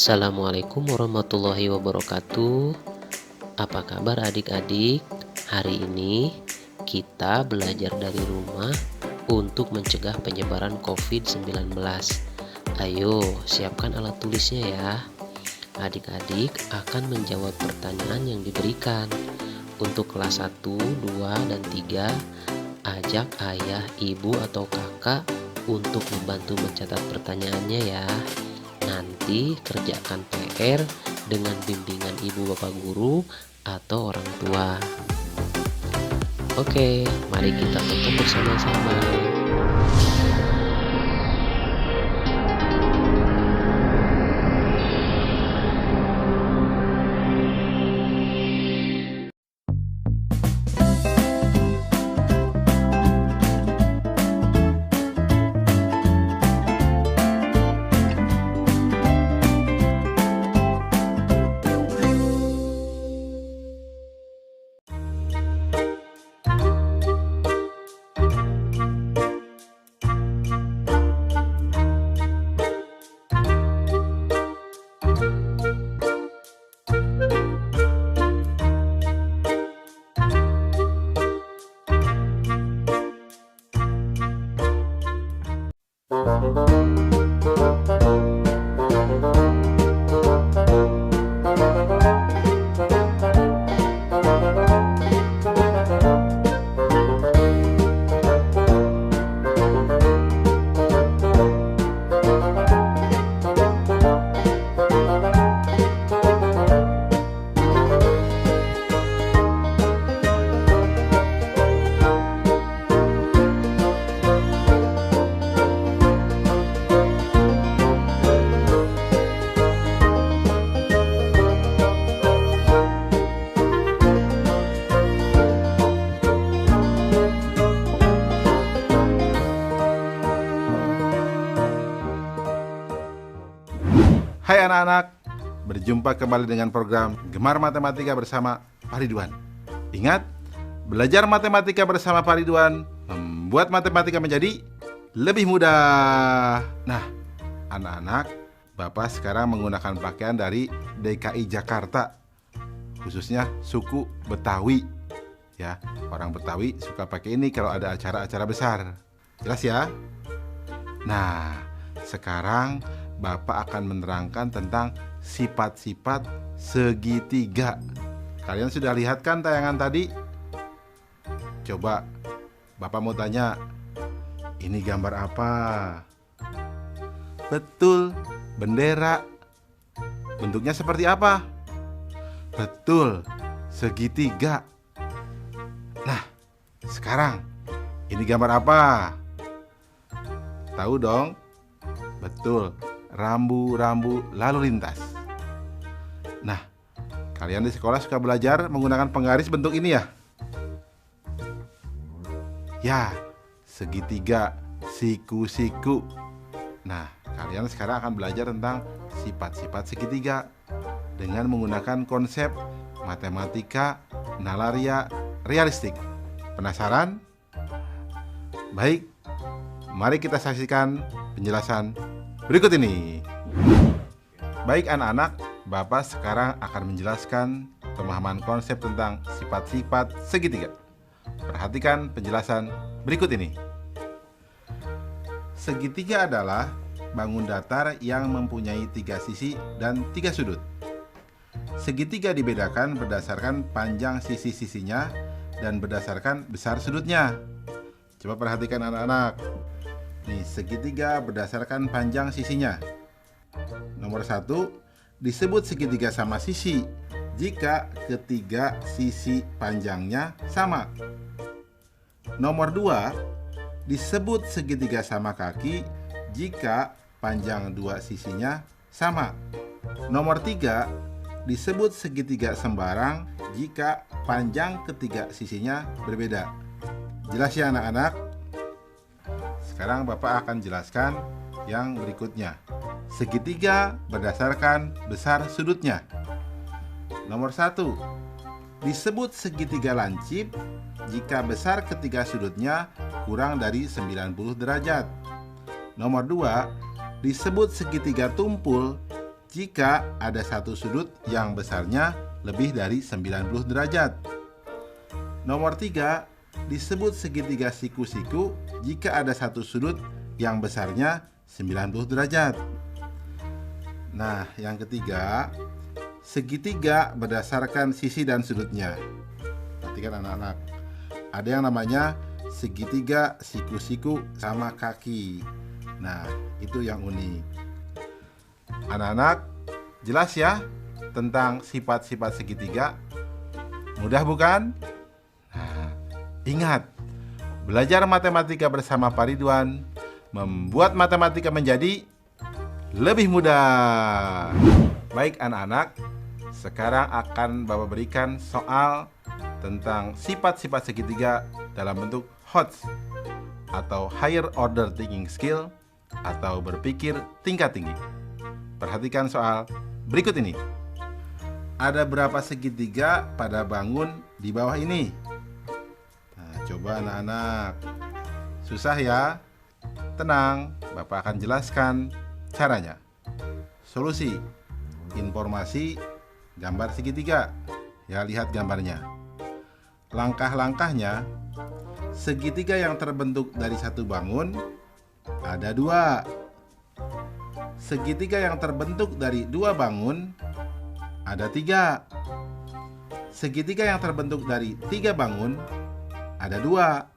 Assalamualaikum warahmatullahi wabarakatuh. Apa kabar adik-adik? Hari ini kita belajar dari rumah untuk mencegah penyebaran COVID-19. Ayo, siapkan alat tulisnya ya. Adik-adik akan menjawab pertanyaan yang diberikan. Untuk kelas 1, 2, dan 3, ajak ayah, ibu, atau kakak untuk membantu mencatat pertanyaannya ya. Nanti kerjakan PR dengan bimbingan ibu bapak guru atau orang tua. Oke, mari kita tonton bersama-sama. Hai anak-anak, berjumpa kembali dengan program Gemar Matematika bersama Pak Ridwan. Ingat, belajar matematika bersama Pak Ridwan membuat matematika menjadi lebih mudah. Nah, anak-anak, Bapak sekarang menggunakan pakaian dari DKI Jakarta, khususnya suku Betawi. Ya, orang Betawi suka pakai ini kalau ada acara-acara besar. Jelas ya? Nah, sekarang Bapak akan menerangkan tentang sifat-sifat segitiga. Kalian sudah lihat kan tayangan tadi? Coba Bapak mau tanya, ini gambar apa? Betul, bendera. Bentuknya seperti apa? Betul, segitiga. Nah, sekarang ini gambar apa? Tahu dong? Betul, rambu-rambu lalu lintas. Nah, kalian di sekolah suka belajar menggunakan penggaris bentuk ini ya? Ya, segitiga, siku-siku. Nah, kalian sekarang akan belajar tentang sifat-sifat segitiga dengan menggunakan konsep matematika nalaria realistik. Penasaran? Baik, mari kita saksikan penjelasan berikut ini. Baik anak-anak, Bapak sekarang akan menjelaskan pemahaman konsep tentang sifat-sifat segitiga. Perhatikan penjelasan berikut ini. Segitiga adalah bangun datar yang mempunyai 3 sisi dan 3 sudut. Segitiga dibedakan berdasarkan panjang sisi-sisinya dan berdasarkan besar sudutnya. Coba perhatikan anak-anak. Nih, segitiga berdasarkan panjang sisinya. Nomor 1, disebut segitiga sama sisi jika ketiga sisi panjangnya sama. Nomor 2, disebut segitiga sama kaki jika panjang dua sisinya sama. Nomor 3, disebut segitiga sembarang jika panjang ketiga sisinya berbeda. Jelas ya anak-anak? Sekarang Bapak akan jelaskan yang berikutnya. Segitiga berdasarkan besar sudutnya. Nomor 1, disebut segitiga lancip jika besar ketiga sudutnya kurang dari 90 derajat. Nomor 2, disebut segitiga tumpul jika ada satu sudut yang besarnya lebih dari 90 derajat. Nomor 3, disebut segitiga siku-siku jika ada satu sudut yang besarnya 90 derajat. Nah, yang ketiga, segitiga berdasarkan sisi dan sudutnya. Perhatikan anak-anak, ada yang namanya segitiga siku-siku sama kaki. Nah, itu yang unik. Anak-anak, jelas ya tentang sifat-sifat segitiga? Mudah bukan? Nah, ingat, belajar matematika bersama Pak Ridwan membuat matematika menjadi lebih mudah. Baik anak-anak, sekarang akan Bapak berikan soal tentang sifat-sifat segitiga dalam bentuk HOTS atau Higher Order Thinking Skill atau berpikir tingkat tinggi. Perhatikan soal berikut ini. Ada berapa segitiga pada bangun di bawah ini? Nah, coba anak-anak. Susah ya? Tenang, Bapak akan jelaskan caranya. Solusi, informasi, gambar segitiga. Ya, lihat gambarnya. Langkah-langkahnya, segitiga yang terbentuk dari satu bangun ada 2. Segitiga yang terbentuk dari 2 bangun ada 3. Segitiga yang terbentuk dari 3 bangun ada 2.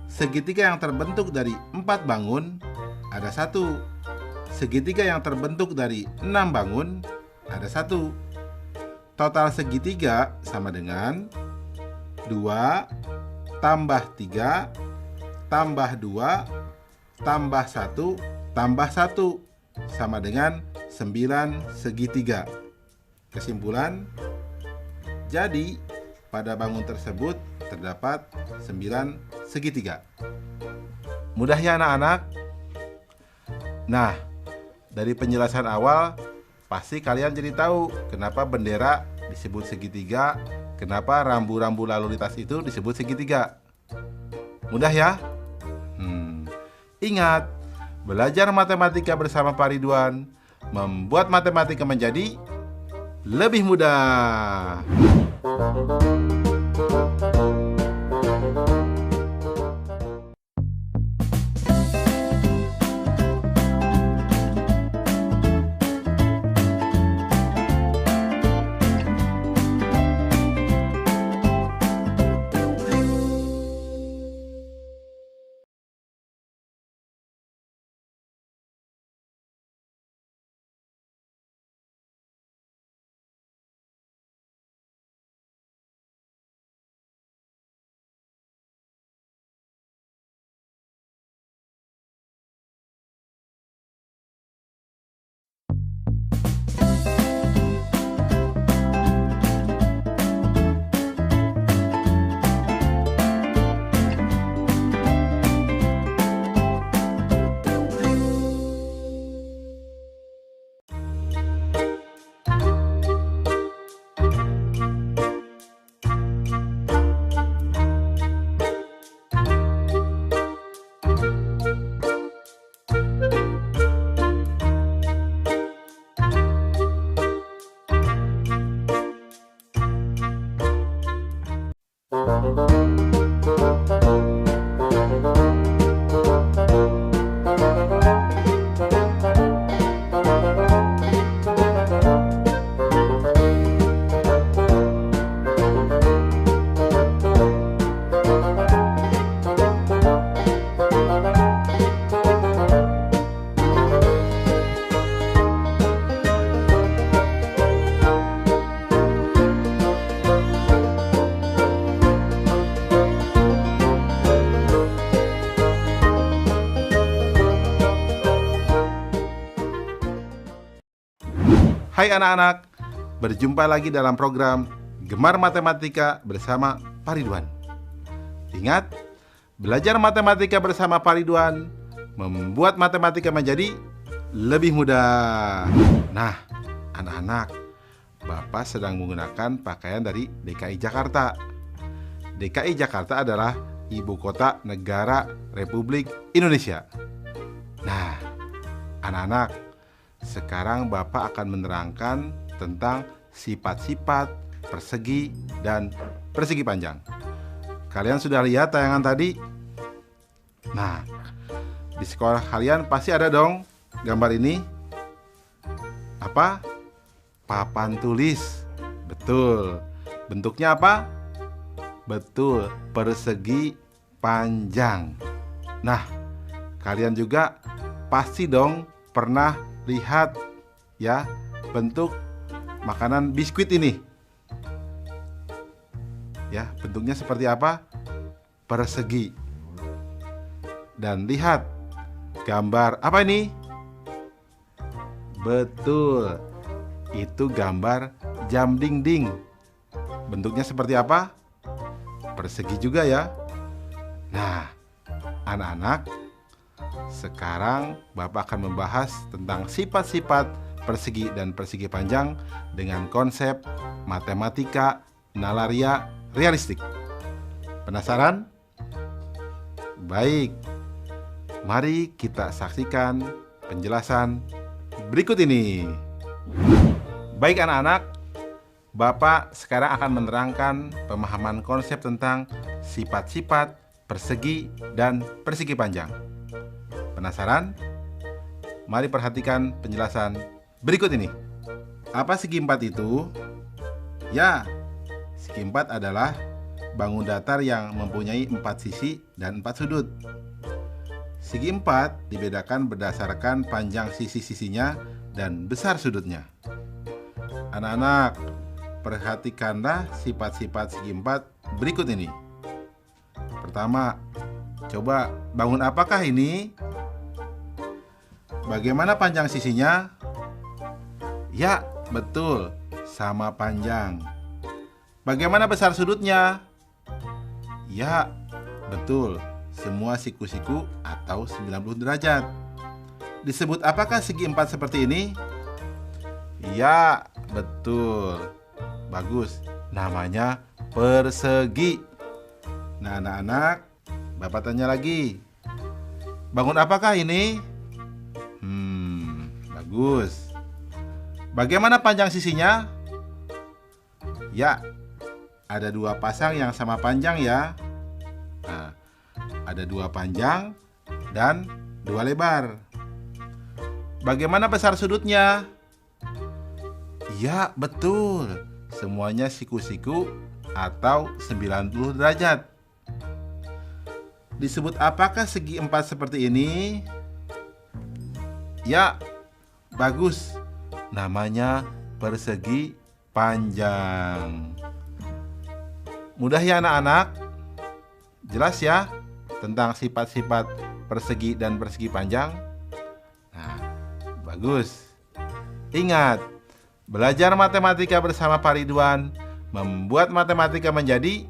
Segitiga yang terbentuk dari 4 bangun ada 1. Segitiga yang terbentuk dari 6 bangun ada 1. Total segitiga sama dengan 2 tambah 3 tambah 2 tambah 1 tambah 1 sama dengan 9 segitiga. Kesimpulan, jadi pada bangun tersebut terdapat 9 segitiga. Mudah ya anak-anak? Nah, dari penjelasan awal pasti kalian jadi tahu kenapa bendera disebut segitiga, kenapa rambu-rambu lalu lintas itu disebut segitiga. Mudah ya? Ingat, belajar matematika bersama Pak Ridwan membuat matematika menjadi lebih mudah. Hai anak-anak, berjumpa lagi dalam program Gemar Matematika bersama Pak Ridwan. Ingat, belajar matematika bersama Pak Ridwan membuat matematika menjadi lebih mudah. Nah, anak-anak, Bapak sedang menggunakan pakaian dari DKI Jakarta. DKI Jakarta adalah ibu kota negara Republik Indonesia. Nah, anak-anak, sekarang Bapak akan menerangkan tentang sifat-sifat persegi dan persegi panjang. Kalian sudah lihat tayangan tadi? Nah, di sekolah kalian pasti ada dong gambar ini. Apa? Papan tulis. Betul. Bentuknya apa? Betul, persegi panjang. Nah, kalian juga pasti dong pernah lihat ya bentuk makanan biskuit ini. Ya, bentuknya seperti apa? Persegi. Dan lihat gambar apa ini? Betul. Itu gambar jam dinding. Bentuknya seperti apa? Persegi juga ya. Nah, anak-anak, sekarang Bapak akan membahas tentang sifat-sifat persegi dan persegi panjang dengan konsep matematika nalaria realistik. Penasaran? Baik, mari kita saksikan penjelasan berikut ini. Baik anak-anak, Bapak sekarang akan menerangkan pemahaman konsep tentang sifat-sifat persegi dan persegi panjang. Penasaran? Mari perhatikan penjelasan berikut ini. Apa segi empat itu? Ya, segi empat adalah bangun datar yang mempunyai 4 sisi dan 4 sudut. Segi empat dibedakan berdasarkan panjang sisi-sisinya dan besar sudutnya. Anak-anak, perhatikanlah sifat-sifat segi empat berikut ini. Pertama, coba bangun apakah ini? Bagaimana panjang sisinya? Ya, betul, sama panjang. Bagaimana besar sudutnya? Ya, betul, semua siku-siku atau 90 derajat. Disebut apakah segi empat seperti ini? Ya, betul. Bagus, namanya persegi. Nah, anak-anak, Bapak tanya lagi. Bangun apakah ini? Bagus. Bagaimana panjang sisinya? Ya, ada 2 pasang yang sama panjang ya. Nah, ada 2 panjang dan 2 lebar. Bagaimana besar sudutnya? Ya, betul. Semuanya siku-siku atau 90 derajat. Disebut apakah segi empat seperti ini? Ya, bagus. Namanya persegi panjang. Mudah ya anak-anak? Jelas ya tentang sifat-sifat persegi dan persegi panjang? Nah, bagus. Ingat, belajar matematika bersama Pak Ridwan membuat matematika menjadi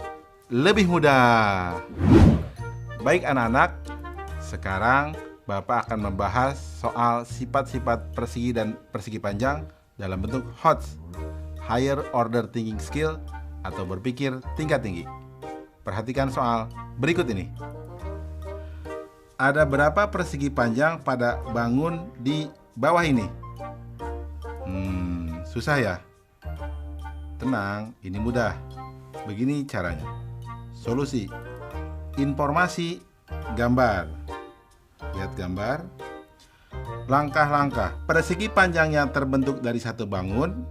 lebih mudah. Baik anak-anak, sekarang Bapak akan membahas soal sifat-sifat persegi dan persegi panjang dalam bentuk HOTS, Higher Order Thinking Skill, atau berpikir tingkat tinggi. Perhatikan soal berikut ini. Ada berapa persegi panjang pada bangun di bawah ini? Susah ya? Tenang, ini mudah. Begini caranya. Solusi. Informasi, gambar. Lihat gambar. Langkah-langkah. Persegi panjang yang terbentuk dari satu bangun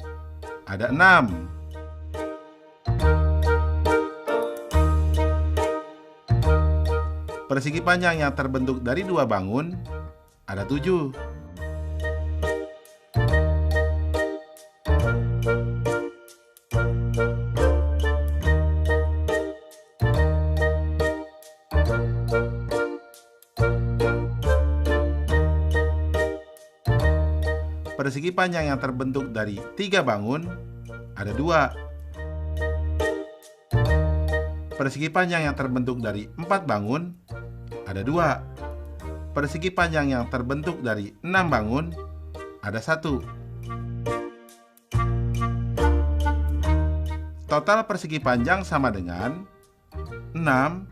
ada 6. Persegi panjang yang terbentuk dari 2 bangun ada 7. Persegi panjang yang terbentuk dari 3 bangun ada 2. Persegi panjang yang terbentuk dari 4 bangun ada 2. Persegi panjang yang terbentuk dari 6 bangun ada 1. Total persegi panjang sama dengan 6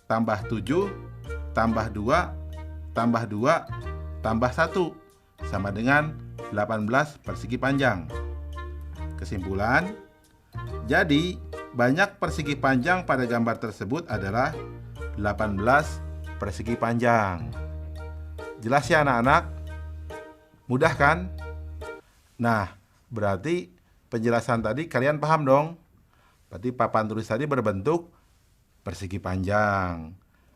tambah 7 tambah 2 tambah 2 tambah 1 sama dengan 18 persegi panjang. Kesimpulan, jadi banyak persegi panjang pada gambar tersebut adalah 18 persegi panjang. Jelas ya anak-anak? Mudah kan? Nah, berarti penjelasan tadi kalian paham dong? Berarti papan tulis tadi berbentuk persegi panjang.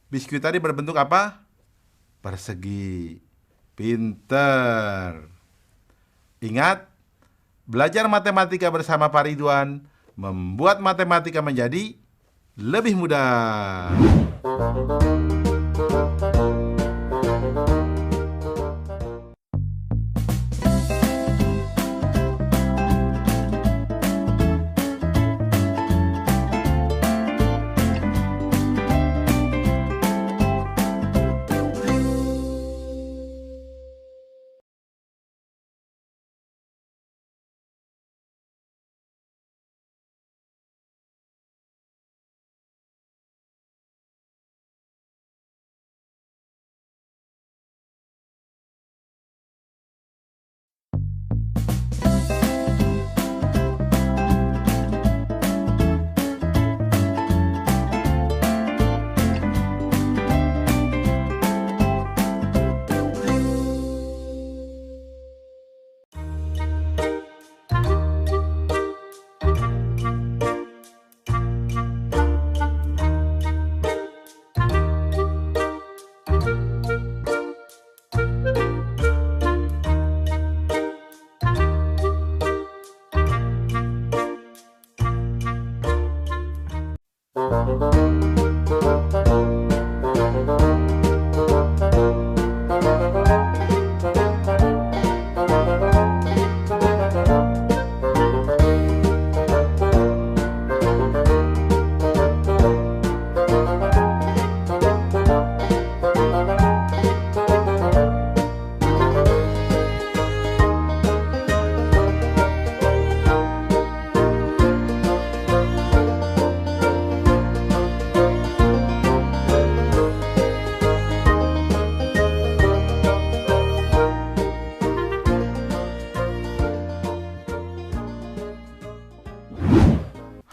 Biskuit tadi berbentuk apa? Persegi. Pinter. Ingat, belajar matematika bersama Pak Ridwan membuat matematika menjadi lebih mudah.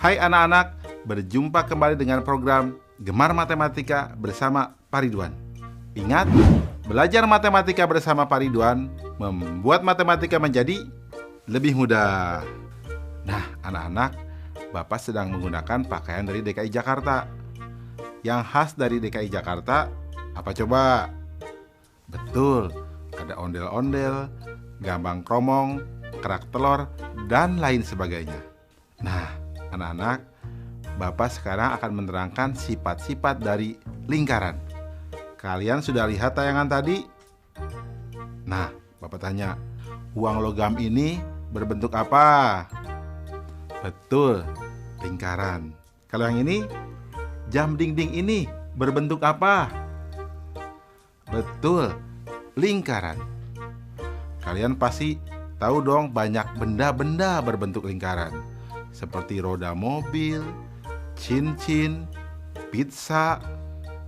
Hai anak-anak, berjumpa kembali dengan program Gemar Matematika bersama Pak Ridwan. Ingat, belajar matematika bersama Pak Ridwan membuat matematika menjadi lebih mudah. Nah, anak-anak, Bapak sedang menggunakan pakaian dari DKI Jakarta. Yang khas dari DKI Jakarta, apa coba? Betul, ada ondel-ondel, gambang kromong, kerak telur, dan lain sebagainya. Nah, anak-anak, Bapak sekarang akan menerangkan sifat-sifat dari lingkaran. Kalian sudah lihat tayangan tadi? Nah, Bapak tanya, uang logam ini berbentuk apa? Betul, lingkaran. Kalau yang ini, jam dinding ini berbentuk apa? Betul, lingkaran. Kalian pasti tahu dong banyak benda-benda berbentuk lingkaran, seperti roda mobil, cincin, pizza,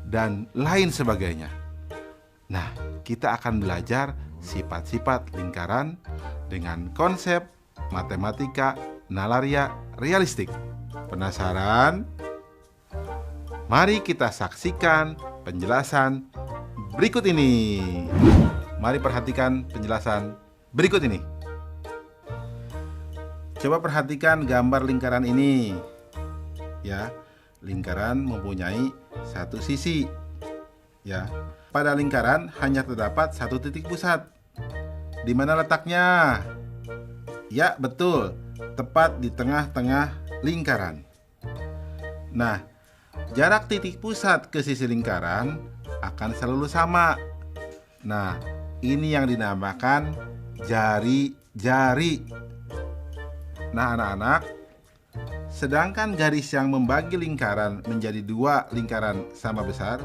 dan lain sebagainya. Nah, kita akan belajar sifat-sifat lingkaran dengan konsep matematika nalaria realistik. Penasaran? Mari kita saksikan penjelasan berikut ini. Mari perhatikan penjelasan berikut ini. Coba perhatikan gambar lingkaran ini. Ya, lingkaran mempunyai satu sisi. Ya, pada lingkaran hanya terdapat satu titik pusat. Di mana letaknya? Ya, betul, tepat di tengah-tengah lingkaran. Nah, jarak titik pusat ke sisi lingkaran akan selalu sama. Nah, ini yang dinamakan jari-jari. Nah, anak-anak, sedangkan garis yang membagi lingkaran menjadi dua lingkaran sama besar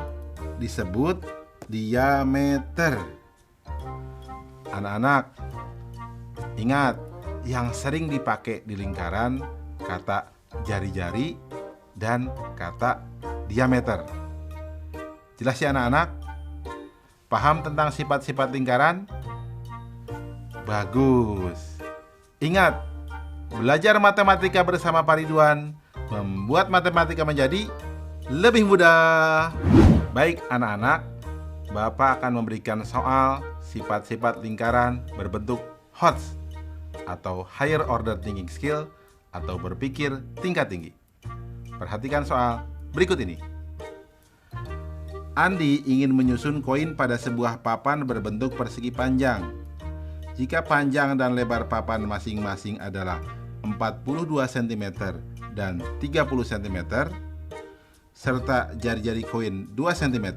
disebut diameter. Anak-anak, ingat, yang sering dipakai di lingkaran kata jari-jari dan kata diameter. Jelas ya anak-anak? Paham tentang sifat-sifat lingkaran? Bagus. Ingat, belajar matematika bersama Pak Ridwan membuat matematika menjadi lebih mudah. Baik anak-anak, Bapak akan memberikan soal sifat-sifat lingkaran berbentuk HOTS atau Higher Order Thinking Skill atau berpikir tingkat tinggi. Perhatikan soal berikut ini. Andi ingin menyusun koin pada sebuah papan berbentuk persegi panjang. Jika panjang dan lebar papan masing-masing adalah 42 cm dan 30 cm, serta jari-jari koin 2 cm,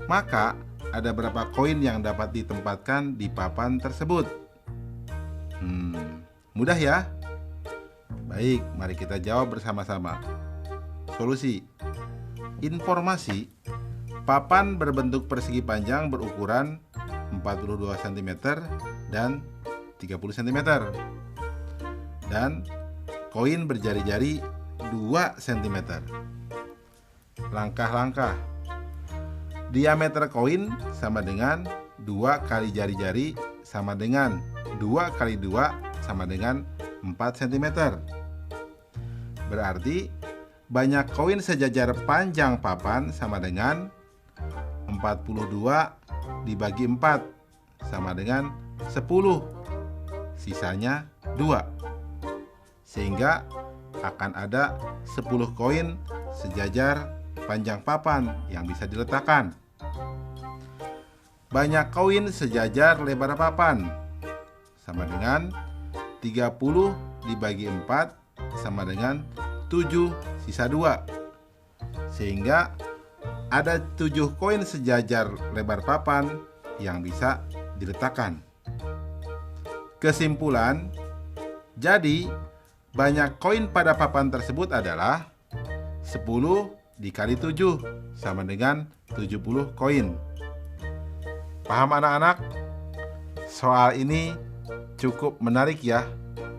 maka ada berapa koin yang dapat ditempatkan di papan tersebut? Mudah ya? Baik, mari kita jawab bersama-sama. Solusi. Informasi, papan berbentuk persegi panjang berukuran 42 cm dan 30 cm. Dan koin berjari-jari 2 cm. Langkah-langkah. Diameter koin sama dengan 2 kali jari-jari sama dengan 2 kali 2 sama dengan 4 cm. Berarti banyak koin sejajar panjang papan sama dengan 42 dibagi 4 sama dengan 10. Sisanya 2. Sehingga akan ada 10 koin sejajar panjang papan yang bisa diletakkan. Banyak koin sejajar lebar papan sama dengan 30 dibagi 4 sama dengan 7 sisa 2. Sehingga ada 7 koin sejajar lebar papan yang bisa diletakkan. Kesimpulan, jadi banyak koin pada papan tersebut adalah 10 dikali 7 sama dengan 70 koin. Paham anak-anak? Soal ini cukup menarik ya,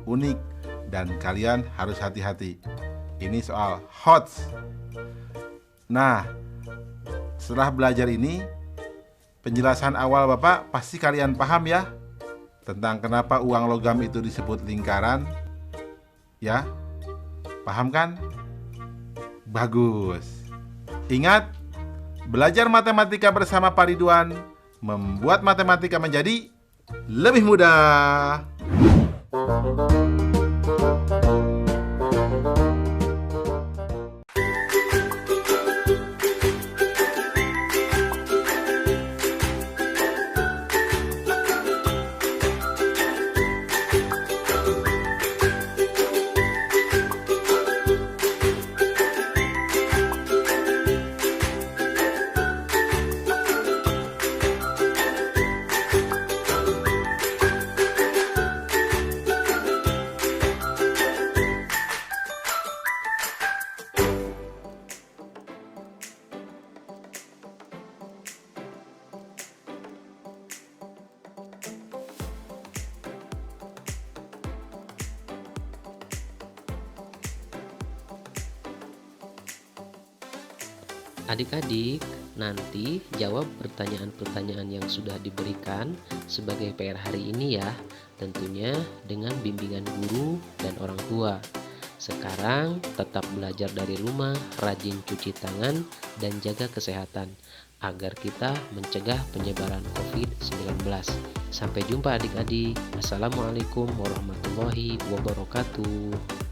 unik, dan kalian harus hati-hati. Ini soal HOTS. Nah, setelah belajar ini, penjelasan awal Bapak pasti kalian paham ya, tentang kenapa uang logam itu disebut lingkaran. Ya, paham kan? Bagus. Ingat, belajar matematika bersama Pak Ridwan membuat matematika menjadi lebih mudah. Adik-adik, nanti jawab pertanyaan-pertanyaan yang sudah diberikan sebagai PR hari ini ya, tentunya dengan bimbingan guru dan orang tua. Sekarang tetap belajar dari rumah, rajin cuci tangan, dan jaga kesehatan agar kita mencegah penyebaran COVID-19. Sampai jumpa adik-adik. Assalamualaikum warahmatullahi wabarakatuh.